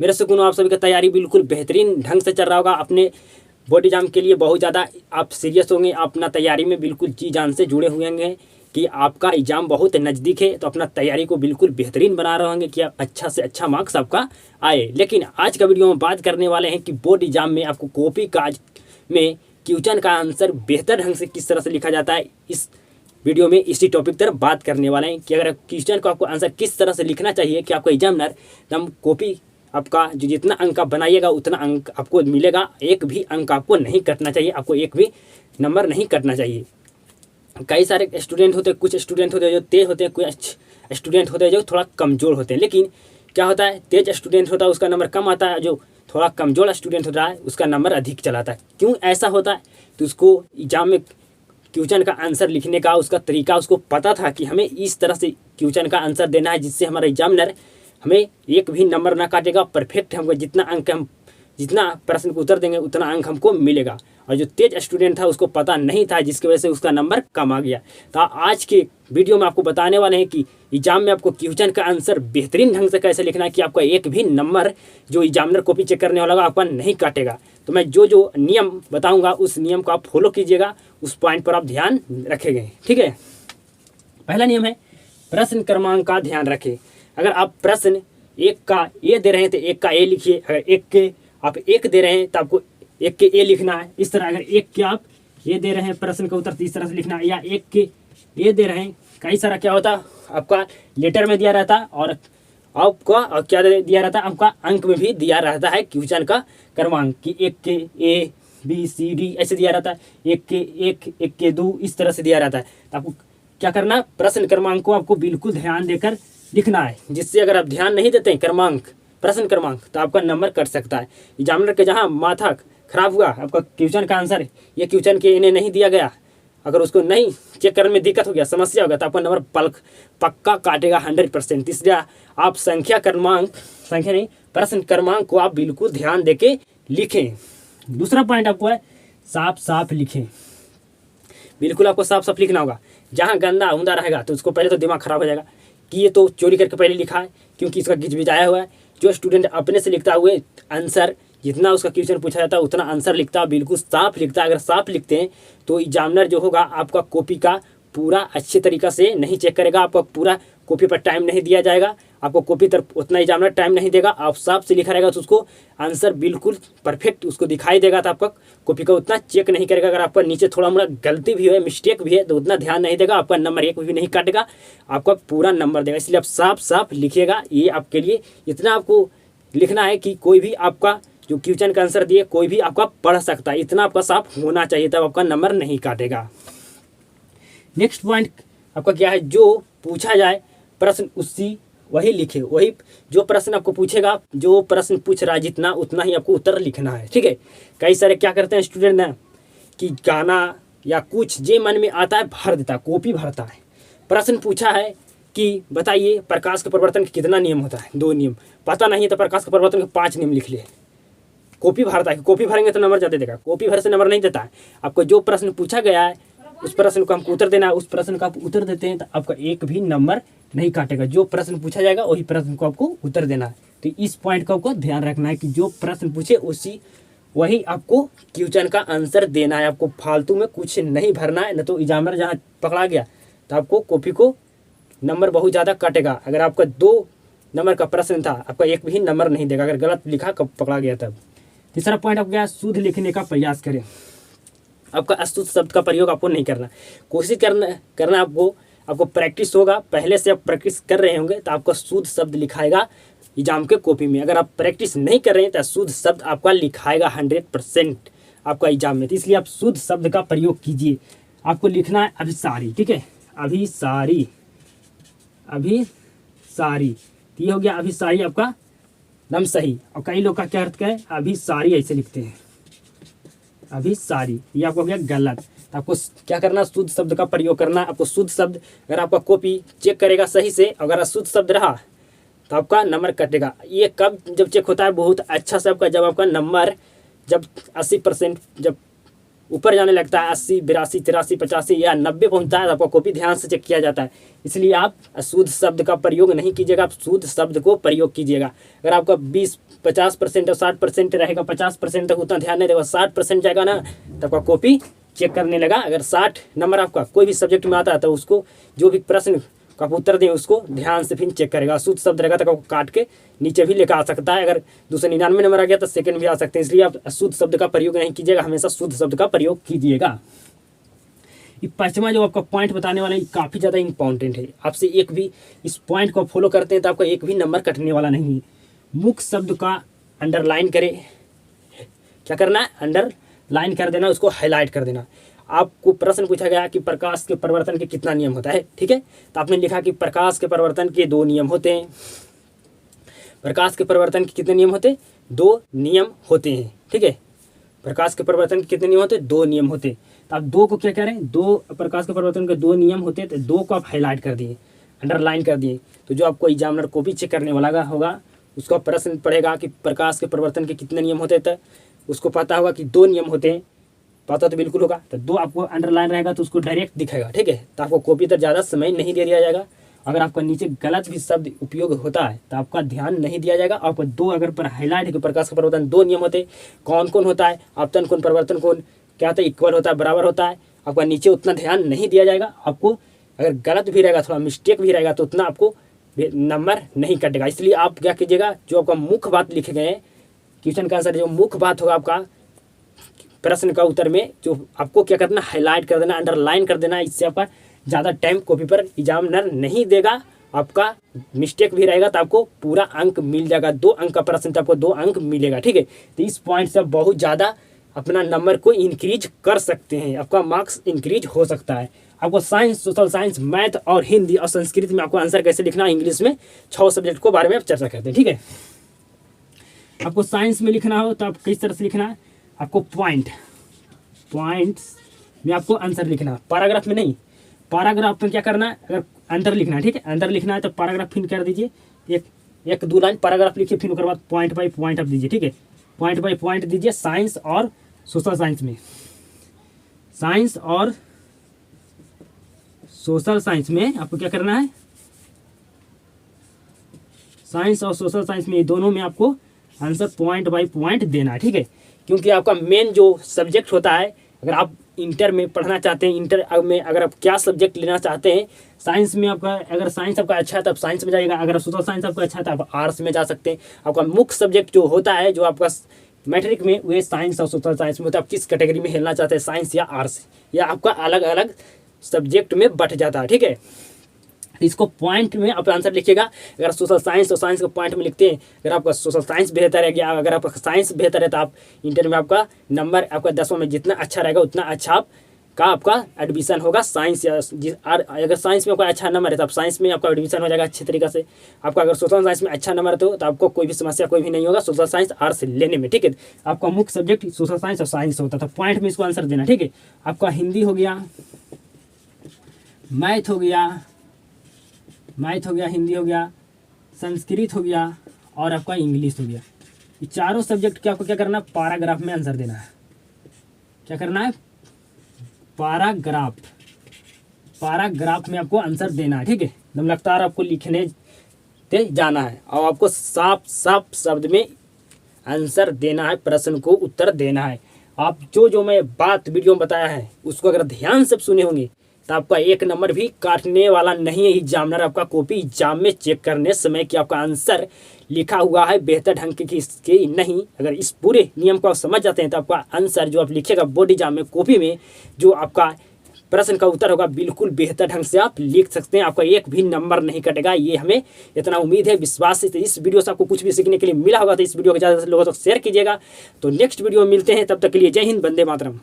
मेरे सुकून आप सभी का तैयारी बिल्कुल बेहतरीन ढंग से चल रहा होगा। अपने बोर्ड एग्जाम के लिए बहुत ज़्यादा आप सीरियस होंगे, अपना तैयारी में बिल्कुल जी जान से जुड़े हुए होंगे कि आपका एग्ज़ाम बहुत नज़दीक है, तो अपना तैयारी को बिल्कुल बेहतरीन बना रहे होंगे कि अच्छा से अच्छा मार्क्स आपका आए। लेकिन आज का वीडियो में बात करने वाले हैं कि बोर्ड एग्जाम में आपको कॉपी काज में क्वेश्चन का आंसर बेहतर ढंग से किस तरह से लिखा जाता है। इस वीडियो में इसी टॉपिक पर बात करने वाले हैं कि अगर क्वेश्चन को आपको आंसर किस तरह से लिखना चाहिए कि आपको एग्जामिनर एकदम कॉपी आपका जो जितना अंक आप बनाइएगा उतना अंक आपको मिलेगा, एक भी अंक आपको नहीं कटना चाहिए, आपको एक भी नंबर नहीं कटना चाहिए। कई सारे स्टूडेंट होते हैं, कुछ स्टूडेंट होते हैं जो तेज होते हैं, कुछ स्टूडेंट होते हैं जो थोड़ा कमज़ोर होते हैं। लेकिन क्या होता है, तेज स्टूडेंट होता है उसका नंबर कम आता है, जो थोड़ा कमज़ोर स्टूडेंट होता है उसका नंबर अधिक चलाता है। क्यों ऐसा होता है? तो उसको एग्जाम में क्वेश्चन का आंसर लिखने का उसका तरीका उसको पता था कि हमें इस तरह से क्वेश्चन का आंसर देना है जिससे हमारा एग्जामिनर हमें एक भी नंबर ना काटेगा, परफेक्ट हमको जितना प्रश्न को उत्तर देंगे उतना अंक हमको मिलेगा। और जो तेज स्टूडेंट था उसको पता नहीं था, जिसकी वजह से उसका नंबर कम आ गया। तो आज के वीडियो में आपको बताने वाले हैं कि एग्जाम में आपको क्वेश्चन का आंसर बेहतरीन ढंग से कैसे लिखना है कि आपका एक भी नंबर जो एग्जामिनर कॉपी चेक करने वाला आपका नहीं काटेगा। तो मैं जो जो नियम बताऊँगा उस नियम को आप फॉलो कीजिएगा, उस पॉइंट पर आप ध्यान रखेंगे, ठीक है। पहला नियम है प्रश्न क्रमांक का ध्यान रखें। अगर आप प्रश्न एक का ए दे रहे हैं तो एक का ए लिखिए। अगर एक के आप एक दे रहे हैं तो आपको एक के ए लिखना है। इस तरह अगर एक के आप ए दे रहे हैं प्रश्न का उत्तर तो इस तरह से लिखना है, या एक के ए दे रहे हैं। कई सारा क्या होता है आपका लेटर में दिया रहता है और आपका और क्या दिया रहता है आपका अंक में भी दिया रहता है क्वेश्चन का क्रमांक कि एक के ए बी सी डी ऐसे दिया रहता है, एक के एक के दो इस तरह से दिया रहता है। तो आपको क्या करना, प्रश्न क्रमांक को आपको बिल्कुल ध्यान देकर लिखना है, जिससे अगर आप ध्यान नहीं देते हैं प्रश्न क्रमांक तो आपका नंबर कट सकता है। एग्जामिनर के जहाँ माथा खराब हुआ आपका क्वेश्चन का आंसर ये क्वेश्चन के इन्हें नहीं दिया गया, अगर उसको नहीं चेक करने में दिक्कत हो गया, समस्या होगा, तो आपका नंबर पक्का काटेगा 100%। इसलिए आप प्रश्न क्रमांक को आप बिल्कुल ध्यान देके लिखें। दूसरा पॉइंट आपको है साफ साफ लिखें। बिल्कुल आपको साफ साफ लिखना होगा। जहाँ गंदा उंदा रहेगा तो उसको पहले तो दिमाग खराब हो जाएगा कि ये तो चोरी करके पहले लिखा है, क्योंकि इसका गिजबिजाया हुआ है। जो स्टूडेंट अपने से लिखता हुए आंसर जितना उसका क्वेश्चन पूछा जाता है उतना आंसर लिखता है, बिल्कुल साफ लिखता है। अगर साफ लिखते हैं तो एग्जामिनर जो होगा आपका कॉपी का पूरा अच्छे तरीक़ा से नहीं चेक करेगा, आपका पूरा कॉपी पर टाइम नहीं दिया जाएगा, आपको कॉपी तरफ उतना एग्जामिनर टाइम नहीं देगा। आप साफ से लिखा रहेगा तो उसको आंसर बिल्कुल परफेक्ट उसको दिखाई देगा, तो आपका कॉपी का उतना चेक नहीं करेगा। अगर आपका नीचे थोड़ा मोड़ा गलती भी है, मिस्टेक भी है, तो उतना ध्यान नहीं देगा, आपका नंबर एक भी नहीं काटेगा, आपका पूरा नंबर देगा। इसलिए आप साफ साफ लिखिएगा। ये आपके लिए इतना आपको लिखना है कि कोई भी आपका जो क्वेश्चन का आंसर दिए कोई भी आपका पढ़ सकता है, इतना आपका साफ होना चाहिए, तब आपका नंबर नहीं काटेगा। नेक्स्ट पॉइंट आपका क्या है, जो पूछा जाए प्रश्न उसी वही लिखे, वही जो प्रश्न आपको पूछेगा, जो प्रश्न पूछ रहा है जितना उतना ही आपको उत्तर लिखना है, ठीक है। कई सारे क्या करते हैं स्टूडेंट ना कि गाना या कुछ जो मन में आता है भर देता है, कॉपी भरता है। प्रश्न पूछा है कि बताइए प्रकाश के परिवर्तन के कितना नियम होता है, 2 नियम, पता नहीं तो प्रकाश के परिवर्तन के 5 नियम लिख लिए, कॉपी भरता है। कॉपी भरेंगे तो नंबर ज़्यादा देगा, कॉपी भर से नंबर नहीं देता है। आपको जो प्रश्न पूछा गया है उस प्रश्न को हमको उत्तर देना है, उस प्रश्न का आप उत्तर देते हैं तो आपका एक भी नंबर नहीं काटेगा। जो प्रश्न पूछा जाएगा वही प्रश्न को आपको उत्तर देना है। तो इस पॉइंट का आपको ध्यान रखना है कि जो प्रश्न पूछे वही आपको क्वेश्चन का आंसर देना है, आपको फालतू में कुछ नहीं भरना है। न तो एग्जामिनर जहाँ पकड़ा गया तो आपको कॉपी को नंबर बहुत ज़्यादा काटेगा। अगर आपका 2 नंबर का प्रश्न था आपका एक भी नंबर नहीं देगा अगर गलत लिखा कब पकड़ा गया तब। तीसरा पॉइंट आपको क्या, शुद्ध लिखने का प्रयास करें। आपका अशुद्ध शब्द का प्रयोग आपको नहीं करना, कोशिश करना आपको प्रैक्टिस होगा। पहले से आप प्रैक्टिस कर रहे होंगे तो आपका शुद्ध शब्द लिखाएगा एग्जाम के कॉपी में। अगर आप प्रैक्टिस नहीं कर रहे हैं तो शुद्ध शब्द आपका लिखाएगा 100% आपका एग्जाम में। तो इसलिए आप शुद्ध शब्द का प्रयोग कीजिए। आपको लिखना है अभिसारी, ठीक है, अभिसारी तो ये हो गया अभिसारी आपका एकदम सही। और कई लोग का क्या अर्थ है, अभिसारी ऐसे लिखते हैं, अभिसारी, ये आपको हो गया गलत। तो आपको क्या करना, शुद्ध शब्द का प्रयोग करना। आपको शुद्ध शब्द अगर आपका कॉपी चेक करेगा सही से, अगर अशुद्ध शब्द रहा तो आपका नंबर कटेगा। ये कब जब चेक होता है, बहुत अच्छा से आपका जब आपका नंबर जब 80% जब ऊपर जाने लगता है, 80, 82, 83, 85 या 90 पहुंचता है, आपका कॉपी ध्यान से चेक किया जाता है। इसलिए आप अशुद्ध शब्द का प्रयोग नहीं कीजिएगा, आप शुद्ध शब्द को प्रयोग कीजिएगा। अगर आपका 20 50% और 60% रहेगा, 50% तक उतना ध्यान नहीं देगा, 60% जाएगा ना तब आपका कॉपी चेक करने लगा। अगर 60 नंबर आपका कोई भी सब्जेक्ट में आता है तो उसको जो भी प्रश्न का आप उत्तर दें उसको ध्यान से फिर चेक करेगा। शुद्ध शब्द रहेगा तो आपको काट के नीचे भी लेकर आ सकता है। अगर 299 नंबर आ गया तो सेकंड भी आ सकते हैं, इसलिए आप शुद्ध शब्द का प्रयोग नहीं कीजिएगा, हमेशा शुद्ध शब्द का प्रयोग कीजिएगा। ये पांचवा जो आपका पॉइंट बताने वाला है काफ़ी ज़्यादा इंपॉर्टेंट है। आपसे एक भी इस पॉइंट को फॉलो करते हैं तो आपका एक भी नंबर कटने वाला नहीं है। मुख्य शब्द का अंडरलाइन करें, क्या करना है, अंडरलाइन कर देना, उसको हाईलाइट कर देना। आपको प्रश्न पूछा गया कि प्रकाश के परिवर्तन के कितना नियम होता है, ठीक है, तो आपने लिखा कि प्रकाश के परिवर्तन के 2 नियम होते हैं। प्रकाश के परिवर्तन के कितने नियम होते हैं, 2 नियम होते हैं, ठीक है। प्रकाश के परिवर्तन के कितने नियम होते हैं, 2 नियम होते हैं। तो आप 2 को क्या कह रहे हैं, 2 प्रकाश के परिवर्तन के 2 नियम होते हैं, तो 2 को आप हाईलाइट कर दिए, अंडरलाइन कर दिए। तो जो आपको एग्जामिनर कॉपी चेक करने वाला होगा उसका प्रश्न पढ़ेगा कि प्रकाश के परिवर्तन के कितने नियम होते हैं, तो उसको पता होगा कि 2 नियम होते हैं, पता तो बिल्कुल होगा। तो 2 आपको अंडरलाइन रहेगा तो उसको डायरेक्ट दिखेगा, ठीक है। तो आपको कॉपी तक ज़्यादा समय नहीं दे दिया जाएगा। अगर आपका नीचे गलत भी शब्द उपयोग होता है तो आपका ध्यान नहीं दिया जाएगा। आपको 2 अगर पर हाईलाइट है कि प्रकाश का परिवर्तन 2 नियम होते हैं, कौन कौन होता है, आपतन कोण, परिवर्तन कोण क्या होता है, इक्वल होता है, बराबर होता है, आपका नीचे उतना ध्यान नहीं दिया जाएगा। आपको अगर गलत भी रहेगा, थोड़ा मिस्टेक भी रहेगा तो उतना आपको नंबर नहीं कटेगा। इसलिए आप क्या कीजिएगा, जो आपका मुख्य बात लिखे गए हैं क्वेश्चन का आंसर, जो मुख्य बात होगा आपका प्रश्न का उत्तर में, जो आपको क्या करना, हाईलाइट कर देना, अंडरलाइन कर देना। इससे आपका ज़्यादा टाइम कॉपी पर एग्जामिनर नहीं देगा। आपका मिस्टेक भी रहेगा तो आपको पूरा अंक मिल जाएगा। 2 अंक का प्रश्न तो आपको 2 अंक मिलेगा, ठीक है। तो इस पॉइंट से बहुत ज़्यादा अपना नंबर को इंक्रीज कर सकते हैं, आपका मार्क्स इंक्रीज हो सकता है। आपको साइंस, सोशल साइंस, मैथ और हिंदी और संस्कृत में आपको आंसर कैसे लिखना है, इंग्लिश में 6 सब्जेक्ट को बारे में आप चर्चा करते हैं, ठीक है। आपको साइंस में लिखना हो तो आप किस तरह से लिखना है, आपको पॉइंट्स में आपको आंसर लिखना है, पैराग्राफ में नहीं। पैराग्राफ में क्या करना है, अगर अंदर लिखना है, ठीक है, अंदर लिखना है तो पैराग्राफ फिर कर दीजिए, एक 2 लाइन पैराग्राफ लिखिए, फिर उसके बाद पॉइंट बाय पॉइंट आप दीजिए, ठीक है। पॉइंट बाय पॉइंट दीजिए साइंस और सोशल साइंस में। साइंस और सोशल साइंस में आपको क्या करना है, साइंस और सोशल साइंस में दोनों में आपको आंसर पॉइंट बाय पॉइंट देना है, ठीक है। क्योंकि आपका मेन जो सब्जेक्ट होता है, अगर आप इंटर में पढ़ना चाहते हैं, इंटर में अगर आप क्या सब्जेक्ट लेना चाहते हैं, साइंस में आपका अगर साइंस आपका अच्छा है तो आप साइंस में जाइएगा, अगर सोशल साइंस आपका अच्छा है तो आप आर्ट्स में जा सकते हैं। आपका मुख्य सब्जेक्ट जो होता है, जो आपका मैट्रिक में, वो साइंस और सोशल साइंस में होता है। आप किस कैटेगरी में खेलना चाहते हैं, साइंस या आर्ट्स, या आपका अलग अलग सब्जेक्ट में बट जाता है, ठीक है। इसको पॉइंट में आप आंसर लिखिएगा। अगर सोशल साइंस और साइंस को पॉइंट में लिखते हैं, अगर आपका सोशल साइंस बेहतर है, या अगर आपका साइंस बेहतर है तो आप इंटर में आपका नंबर आपका 10वां में जितना अच्छा रहेगा उतना अच्छा आपका एडमिशन होगा साइंस, या अगर साइंस में आपका अच्छा नंबर है तो आप साइंस में आपका एडमिशन हो जाएगा अच्छे तरीके से। आपका अगर सोशल साइंस में अच्छा नंबर है तो आपको कोई भी समस्या कोई भी नहीं होगा सोशल साइंस आर्ट्स लेने में, ठीक है। आपका मुख्य सब्जेक्ट सोशल साइंस और साइंस होता था, पॉइंट में इसको आंसर देना, ठीक है। आपका हिंदी हो गया, मैथ हो गया, हिंदी हो गया, संस्कृत हो गया और आपका इंग्लिश हो गया। ये चारों सब्जेक्ट के आपको क्या करना है, पैराग्राफ में आंसर देना है। क्या करना है, पैराग्राफ में आपको आंसर देना है, ठीक है। एकदम लगातार आपको लिखने ते जाना है और आपको साफ शब्द में आंसर देना है, प्रश्न को उत्तर देना है। आप जो मैं बात वीडियो में बताया है उसको अगर ध्यान से सुने होंगे तो आपका 1 नंबर भी काटने वाला नहीं है एग्जामिनर। आपका कॉपी एग्जाम में चेक करने समय कि आपका आंसर लिखा हुआ है बेहतर ढंग के नहीं, अगर इस पूरे नियम को आप समझ जाते हैं तो आपका आंसर जो आप लिखेगा बोर्ड एग्जाम में कॉपी में, जो आपका प्रश्न का उत्तर होगा बिल्कुल बेहतर ढंग से आप लिख सकते हैं। आपका 1 भी नंबर नहीं कटेगा, ये हमें इतना उम्मीद है, विश्वास है। तो इस वीडियो से आपको कुछ भी सीखने के लिए मिला होगा तो इस वीडियो को ज़्यादा से लोगों तक शेयर कीजिएगा। तो नेक्स्ट वीडियो में मिलते हैं, तब तक के लिए जय हिंद, वंदे मातरम।